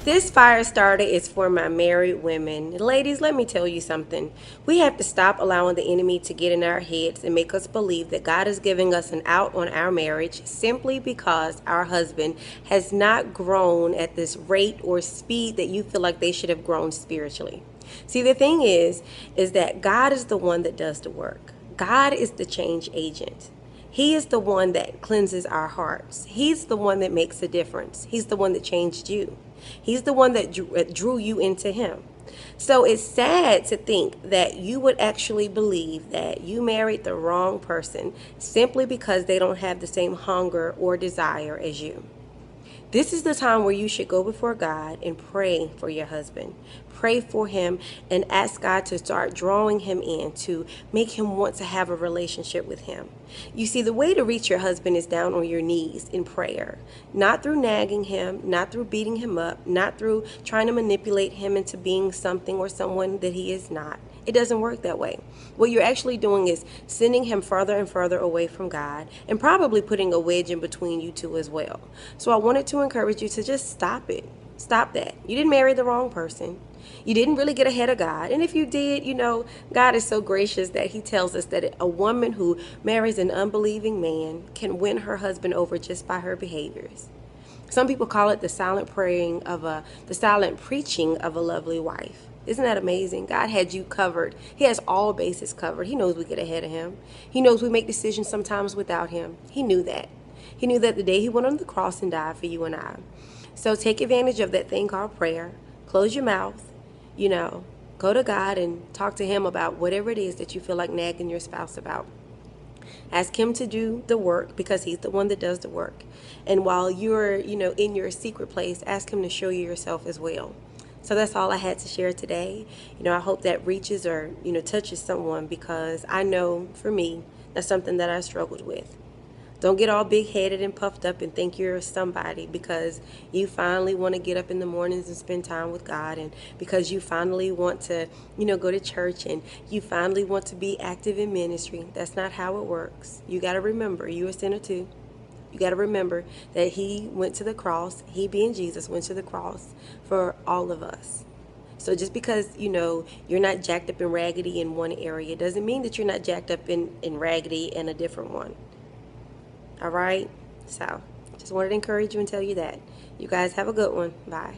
This fire starter is for my married women. Ladies, let me tell you something. We have to stop allowing the enemy to get in our heads and make us believe that God is giving us an out on our marriage simply because our husband has not grown at this rate or speed that you feel like they should have grown spiritually. See, the thing is that God is the one that does the work. God is the change agent. He is the one that cleanses our hearts. He's the one that makes a difference. He's the one that changed you. He's the one that drew you into him. So it's sad to think that you would actually believe that you married the wrong person simply because they don't have the same hunger or desire as you. This is the time where you should go before God and pray for your husband. Pray for him and ask God to start drawing him in, to make him want to have a relationship with him. You see, the way to reach your husband is down on your knees in prayer, not through nagging him, not through beating him up, not through trying to manipulate him into being something or someone that he is not. It doesn't work that way. What you're actually doing is sending him further and further away from God and probably putting a wedge in between you two as well. So I wanted to encourage you to just stop it. Stop that. You didn't marry the wrong person. You didn't really get ahead of God. And if you did, God is so gracious that he tells us that a woman who marries an unbelieving man can win her husband over just by her behaviors. Some people call it the silent preaching of a lovely wife. Isn't that amazing? God had you covered. He has all bases covered. He knows we get ahead of him. He knows we make decisions sometimes without him. He knew that. He knew that the day he went on the cross and died for you and I. So take advantage of that thing called prayer. Close your mouth. Go to God and talk to him about whatever it is that you feel like nagging your spouse about. Ask him to do the work because he's the one that does the work. And while you're, in your secret place, ask him to show you yourself as well. So that's all I had to share today. I hope that reaches or, touches someone because I know for me, that's something that I struggled with. Don't get all big-headed and puffed up and think you're somebody because you finally want to get up in the mornings and spend time with God, and because you finally want to, go to church, and you finally want to be active in ministry. That's not how it works. You got to remember, you're a sinner too. You got to remember that he went to the cross. He, being Jesus, went to the cross for all of us. So just because, you're not jacked up and raggedy in one area doesn't mean that you're not jacked up and raggedy in a different one. All right? So just wanted to encourage you and tell you that. You guys have a good one. Bye.